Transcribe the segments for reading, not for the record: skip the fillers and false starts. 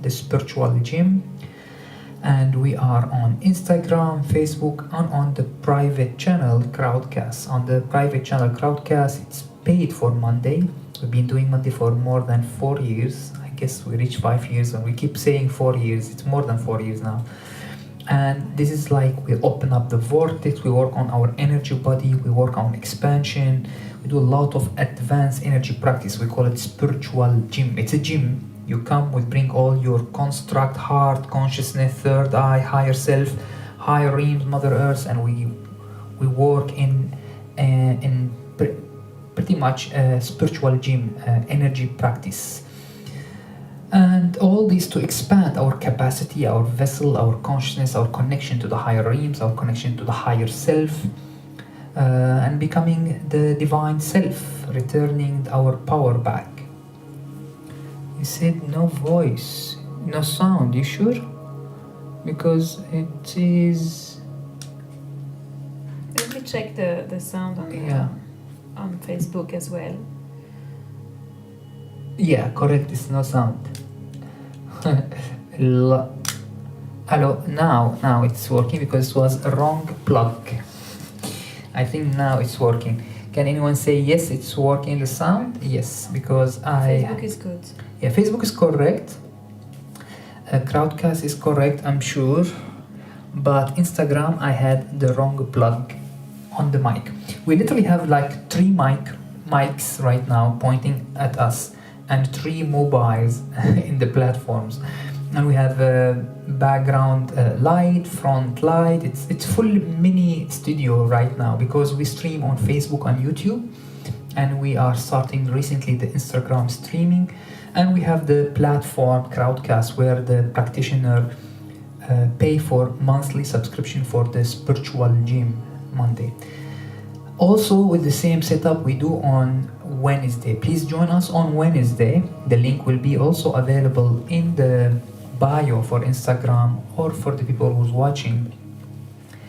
the Spiritual Gym. And we are on Instagram, Facebook, and on the private channel Crowdcast. On the private channel Crowdcast, it's paid for Monday. We've been doing Monday for more than 4 years. I guess we reached 5 years, and we keep saying 4 years. It's more than 4 years now. And this is like we open up the vortex, we work on our energy body, we work on expansion, we do a lot of advanced energy practice. We call it Spiritual Gym. It's a gym. You come, we bring all your construct, heart, consciousness, third eye, higher self, higher realms, Mother Earth, and we work in pretty much a spiritual gym, energy practice. And all this to expand our capacity, our vessel, our consciousness, our connection to the higher realms, our connection to the higher self, and becoming the divine self, returning our power back. You said no voice, no sound, you sure? Because it is... Let me check the sound on Facebook as well. Yeah, correct, it's no sound. Hello, now it's working because it was a wrong plug. I think now it's working. Can anyone say yes, it's working, the sound? Yes, because Facebook is good. Yeah, Facebook is correct. Crowdcast is correct, I'm sure. But Instagram, I had the wrong plug on the mic. We literally have like 3 mics right now pointing at us, and 3 mobiles in the platforms. And we have background light, front light. It's full mini studio right now because we stream on Facebook and YouTube, and we are starting recently the Instagram streaming, and we have the platform Crowdcast where the practitioner pay for monthly subscription for the Spiritual Gym Monday. Also with the same setup we do on Wednesday. Please join us on Wednesday. The link will be also available in the bio for Instagram, or for the people who's watching.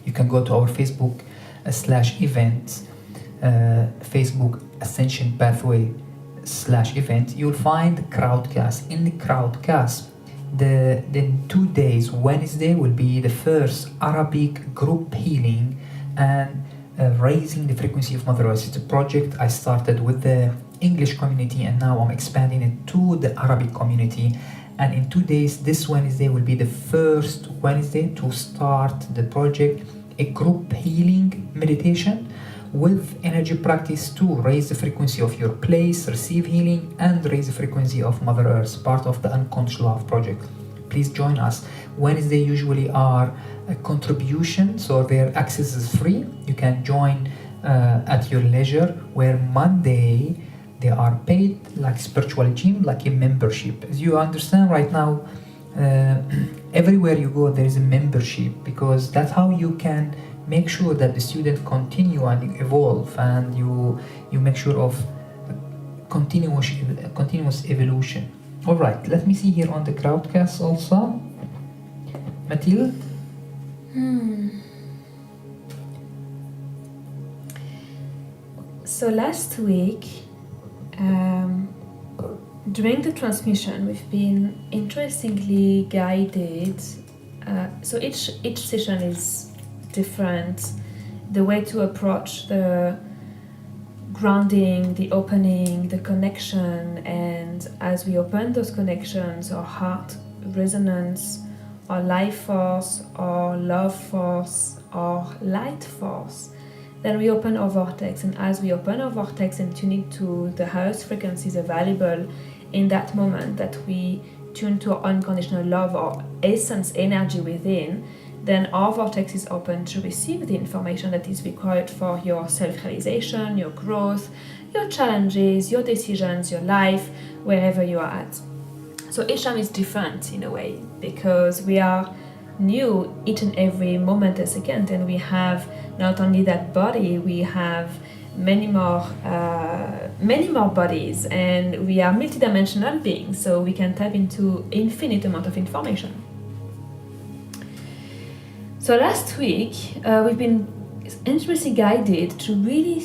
You can go to our Facebook /events, Facebook Ascension Pathway /event. You'll find Crowdcast. In the Crowdcast, the 2 days, Wednesday will be the first Arabic group healing and raising the frequency of Mother Earth. It's a project I started with the English community, and now I'm expanding it to the Arabic community. And in 2 days, this Wednesday will be the first Wednesday to start the project, a group healing meditation with energy practice to raise the frequency of your place, receive healing, and raise the frequency of Mother Earth, part of the Unconscious Love project. Please join us. Wednesday usually are a contribution, so their access is free. You can join at your leisure, where Monday they are paid, like Spiritual Gym, like a membership. As you understand right now, everywhere you go there is a membership, because that's how you can make sure that the student continue and evolve, and you make sure of continuous evolution. All right, let me see here on the Crowdcast also. Mathilde? So last week, during the transmission, we've been interestingly guided. So each session is different. The way to approach the grounding, the opening, the connection, and as we open those connections, our heart resonance, our life force, our love force, our light force, then we open our vortex. And as we open our vortex and tune it to the highest frequencies available in that moment, that we tune to our unconditional love, our essence energy within, then our vortex is open to receive the information that is required for your self-realization, your growth, your challenges, your decisions, your life, wherever you are at. So each time is different in a way, because we are new each and every moment a second, and we have not only that body, we have many more bodies, and we are multidimensional beings, so we can tap into infinite amount of information. So last week we've been interestingly guided to really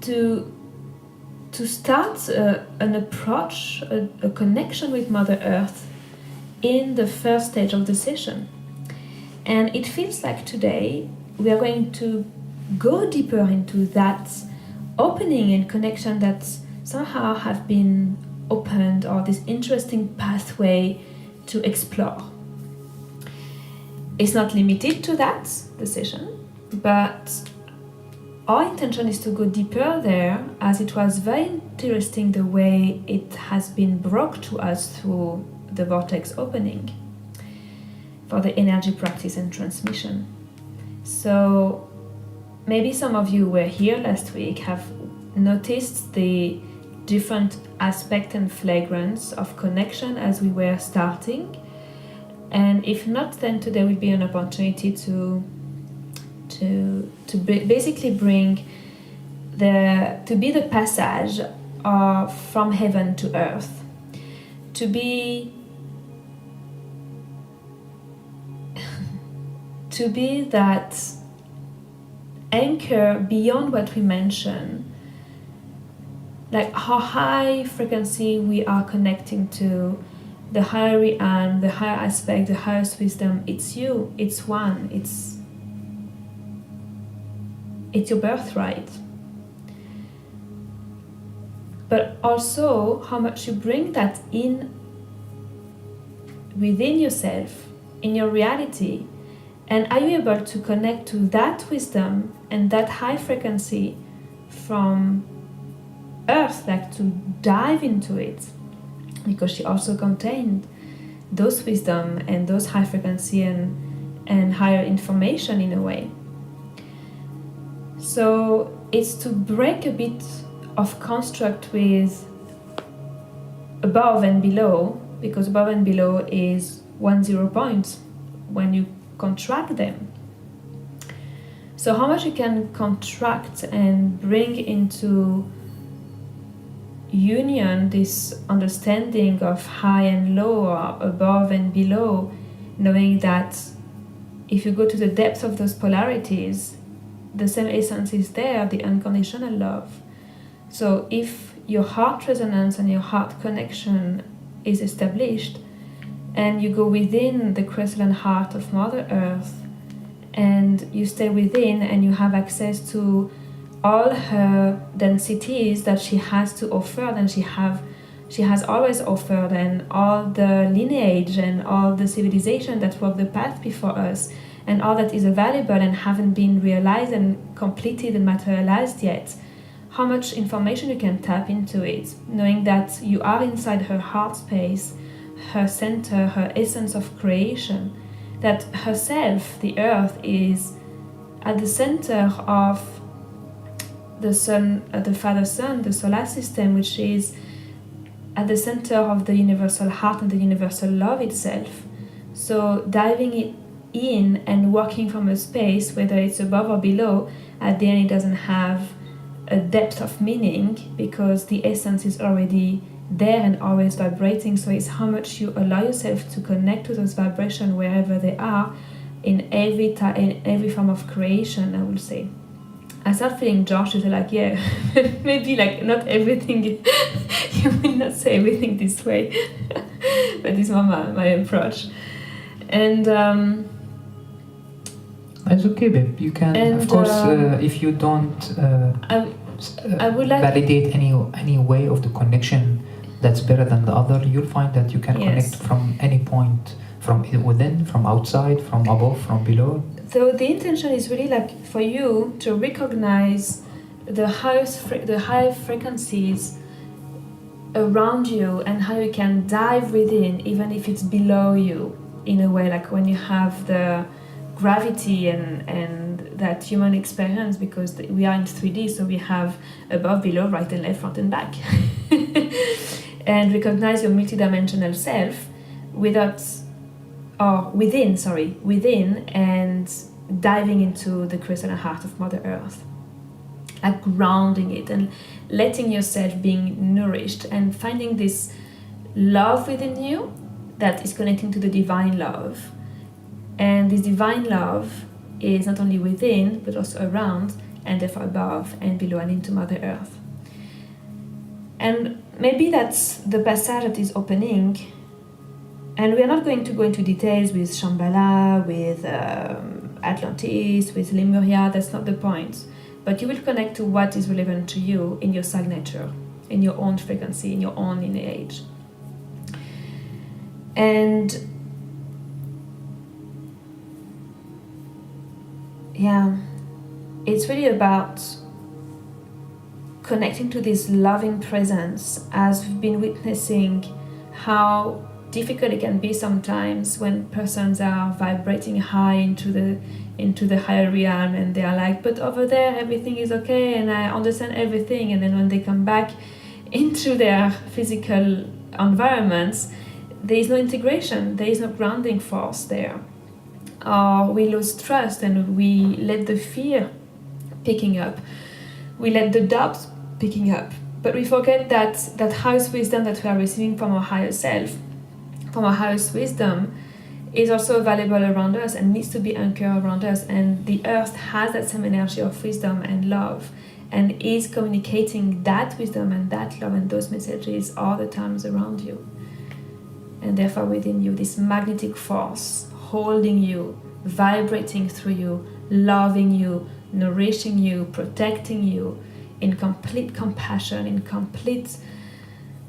to to start an approach, a connection with Mother Earth in the first stage of the session. And it feels like today we are going to go deeper into that opening and connection that somehow have been opened, or this interesting pathway to explore. It's not limited to that, the session, but our intention is to go deeper there, as it was very interesting the way it has been brought to us through the vortex opening for the energy practice and transmission. So maybe some of you were here last week, have noticed the different aspect and flagrance of connection as we were starting. And if not, then today will be an opportunity to basically bring to be the passage from heaven to earth, to be that anchor beyond what we mentioned, like how high frequency we are connecting to, the higher realm, the higher aspect, the highest wisdom. It's you, it's one, it's your birthright. But also how much you bring that in within yourself, in your reality, and are you able to connect to that wisdom and that high frequency from Earth, like to dive into it, because she also contained those wisdom and those high frequency and higher information in a way. So it's to break a bit of construct with above and below, because above and below is 1-0 points when you contract them. So how much you can contract and bring into union this understanding of high and low, or above and below, knowing that if you go to the depth of those polarities, the same essence is there, the unconditional love. So if your heart resonance and your heart connection is established, and you go within the crystalline heart of Mother Earth, and you stay within, and you have access to all her densities that she has to offer, and she has always offered, and all the lineage and all the civilization that walked the path before us, and all that is available and haven't been realized and completed and materialized yet. How much information you can tap into it, knowing that you are inside her heart space, her center, her essence of creation, that herself, the earth, is at the center of the sun, the Father Sun, the solar system, which is at the center of the universal heart and the universal love itself. So diving it in and working from a space, whether it's above or below, at the end it doesn't have a depth of meaning, because the essence is already there and always vibrating. So it's how much you allow yourself to connect to those vibrations wherever they are, in every form of creation, I would say. I start feeling Josh is like, yeah, maybe like not everything, you will not say everything this way, but this is my approach. And it's okay, babe. You can, of course, if you don't I would like validate any way of the connection that's better than the other, you'll find that you can connect from any point, from within, from outside, from above, from below. So the intention is really like for you to recognize the high frequencies around you, and how you can dive within, even if it's below you, in a way, like when you have the gravity and that human experience, because we are in 3D, so we have above, below, right and left, front and back. And recognize your multidimensional self within, and diving into the crystalline heart of Mother Earth, like grounding it and letting yourself being nourished, and finding this love within you that is connecting to the divine love. And this divine love is not only within, but also around, and therefore above and below and into Mother Earth. And maybe that's the passage that is opening. And we are not going to go into details with Shambhala, with Atlantis, with Lemuria, that's not the point. But you will connect to what is relevant to you in your signature, in your own frequency, in your own lineage. And yeah, it's really about connecting to this loving presence, as we've been witnessing how difficult it can be sometimes when persons are vibrating high into the higher realm, and they are like, but over there everything is okay and I understand everything, and then when they come back into their physical environments, there is no integration, there is no grounding force there, or we lose trust and we let the fear picking up, we let the doubt picking up, but we forget that highest wisdom that we are receiving from our higher self, from our highest wisdom, is also available around us and needs to be anchored around us. And the earth has that same energy of wisdom and love, and is communicating that wisdom and that love and those messages all the times around you. And therefore within you, this magnetic force holding you, vibrating through you, loving you, nourishing you, protecting you in complete compassion, in complete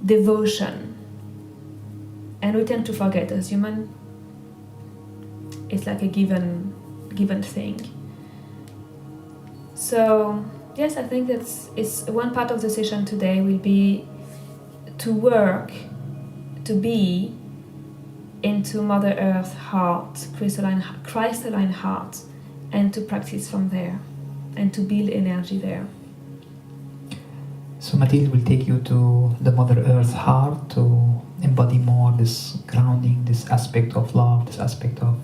devotion. And we tend to forget as human, it's like a given thing. So yes, I think it's one part of the session today will be to work, to be into Mother Earth heart, crystalline heart, and to practice from there, and to build energy there. So Mathilde will take you to the Mother Earth heart to embody more this grounding, this aspect of love, this aspect of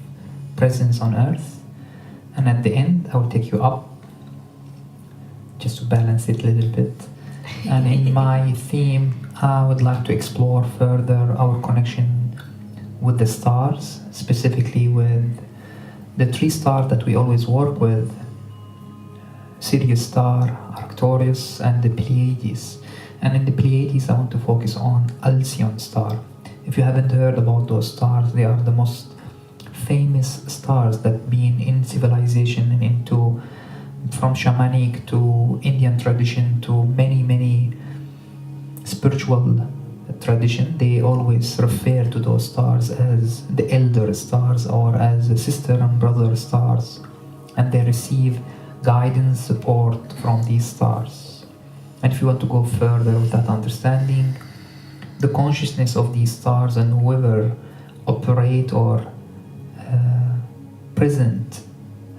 presence on Earth. And at the end, I will take you up, just to balance it a little bit. And in my theme, I would like to explore further our connection with the stars, specifically with the 3 stars that we always work with: Sirius star, Arcturus, and the Pleiades. And in the Pleiades, I want to focus on Alcyon star. If you haven't heard about those stars, they are the most famous stars that been in civilization and into, from shamanic to Indian tradition to many spiritual tradition. They always refer to those stars as the elder stars or as the sister and brother stars, and they receive guidance, support from these stars. And if you want to go further with that understanding, the consciousness of these stars and whoever operate or present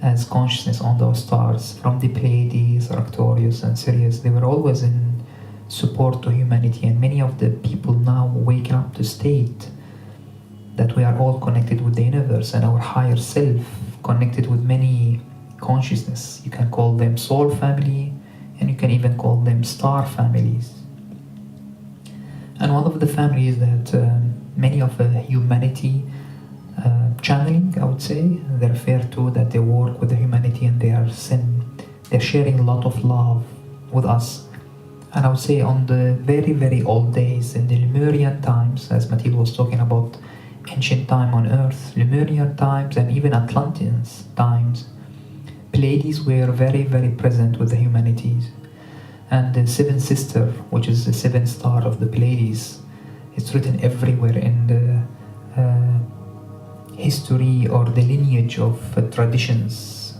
as consciousness on those stars, from the Pleiades, Arcturus and Sirius, they were always in support to humanity. And many of the people now waking up to state that we are all connected with the universe and our higher self, connected with many consciousness. You can call them soul family, and you can even call them star families. And one of the families that many of humanity channeling, I would say, they refer to that they work with the humanity and they're sharing a lot of love with us. And I would say on the very old days, in the Lemurian times, as Mathilde was talking about ancient time on Earth, Lemurian times and even Atlanteans times, Pleiades were very present with the humanities. And the 7th sister, which is the 7th star of the Pleiades, it's written everywhere in the history or the lineage of traditions.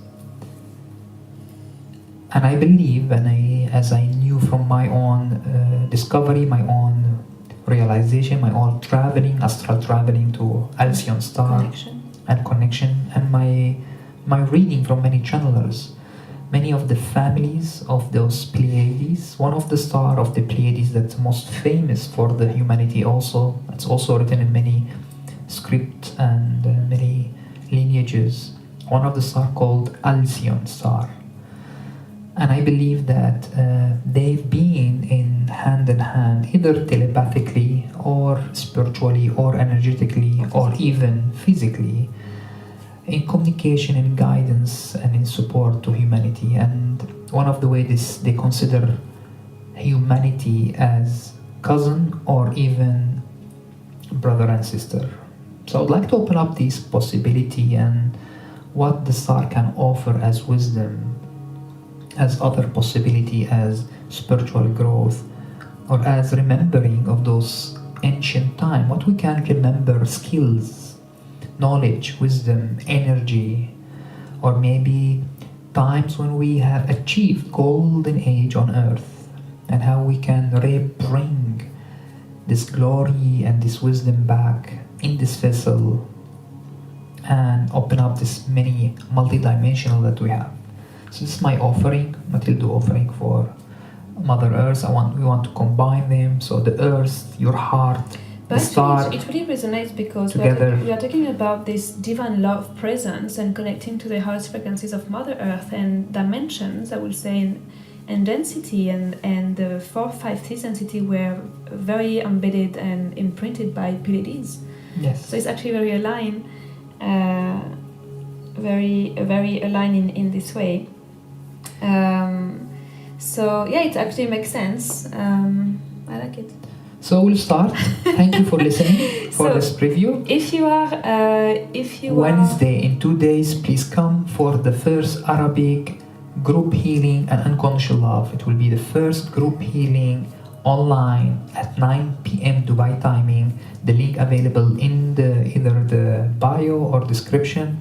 And I believe, and as I knew from my own discovery, my own realization, my own traveling, astral traveling to Alcyon star and connection, and my reading from many channelers, many of the families of those Pleiades, one of the star of the Pleiades that's most famous for the humanity also, it's also written in many scripts and many lineages, one of the star called Alcyon star. And I believe that they've been in hand, either telepathically or spiritually or energetically or even physically, in communication, in guidance, and in support to humanity. And one of the ways they consider humanity as cousin, or even brother and sister. So I'd like to open up this possibility and what the star can offer as wisdom, as other possibility, as spiritual growth, or as remembering of those ancient time, what we can remember, skills, knowledge, wisdom, energy, or maybe times when we have achieved golden age on earth, and how we can bring this glory and this wisdom back in this vessel and open up this many multi-dimensional that we have. So this is my offering, Matilda offering for Mother Earth. We want to combine them, so the earth, your heart, the star. It really resonates because together. we are talking about this divine love presence and connecting to the highest frequencies of Mother Earth and dimensions, I would say, and density and the 4-5T density were very embedded and imprinted by Pleiades. Yes. So it's actually very aligned, very aligned in this way. So yeah, it actually makes sense. I like it. So we'll start. Thank you for listening for this preview. If you are Wednesday in 2 days, please come for the first Arabic group healing and unconditional love. It will be the first group healing online at 9 p.m. Dubai timing. The link available in either the bio or description.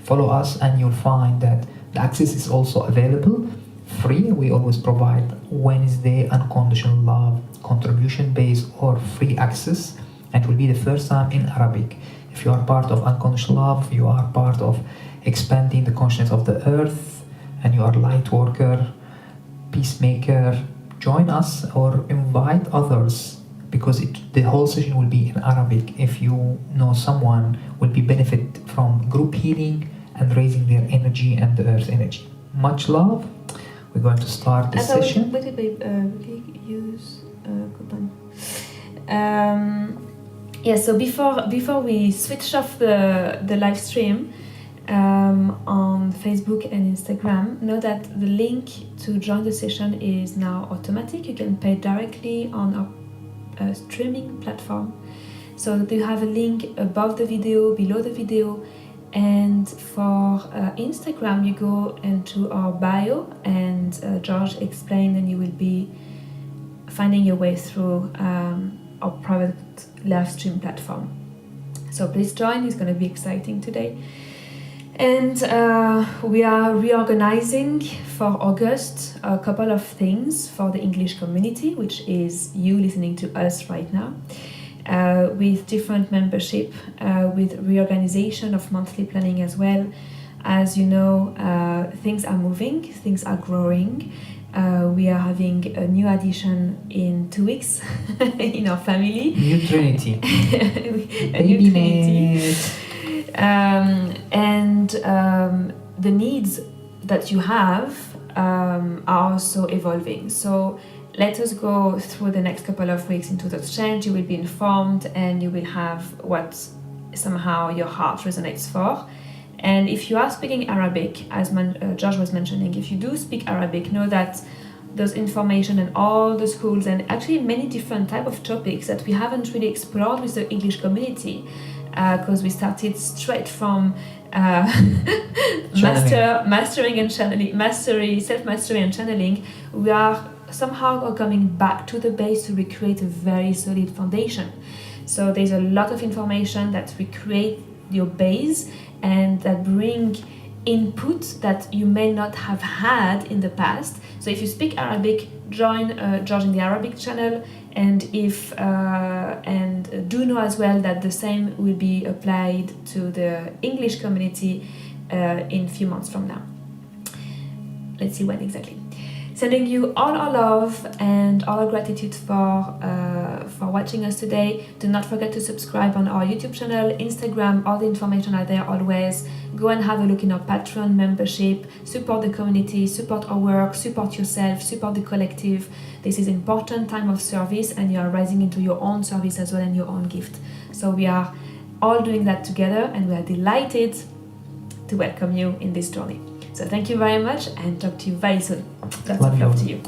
Follow us and you'll find that the access is also available free. We always provide Wednesday unconditional love, contribution based or free access, and it will be the first time in Arabic. If you are part of unconditional love, you are part of expanding the consciousness of the earth, and you are light worker, peacemaker, join us or invite others, because the whole session will be in Arabic. If you know someone will be benefit from group healing and raising their energy and the earth's energy. Much love. We're going to start the session. Use coupon. Yeah. So before we switch off the live stream on Facebook and Instagram, know that the link to join the session is now automatic. You can pay directly on our streaming platform. So you have a link above the video, below the video. And for Instagram, you go into our bio and George explained, and you will be finding your way through our private live stream platform. So please join, it's going to be exciting today. And we are reorganizing for August a couple of things for the English community, which is you listening to us right now. With different membership, with reorganization of monthly planning as well. As you know, things are moving, things are growing. We are having a new addition in 2 weeks in our family. New Trinity. Baby Trinity. And the needs that you have are also evolving. So let us go through the next couple of weeks into the exchange. You will be informed and you will have what somehow your heart resonates for. And if you are speaking Arabic, as George was mentioning, if you do speak Arabic, know that those information and all the schools and actually many different type of topics that we haven't really explored with the English community, because we started straight from mastering and channeling, self-mastery and channeling. We are somehow coming back to the base to recreate a very solid foundation. So there's a lot of information that recreate your base and that bring input that you may not have had in the past. So if you speak Arabic, join George in the Arabic channel, and do know as well that the same will be applied to the English community in a few months from now. Let's see when exactly. Sending you all our love and all our gratitude for watching us today. Do not forget to subscribe on our YouTube channel, Instagram, all the information are there always. Go and have a look in our Patreon membership. Support the community, support our work, support yourself, support the collective. This is important time of service, and you are rising into your own service as well and your own gift. So we are all doing that together, and we are delighted to welcome you in this journey. So thank you very much, and talk to you very soon. Lots of love to you.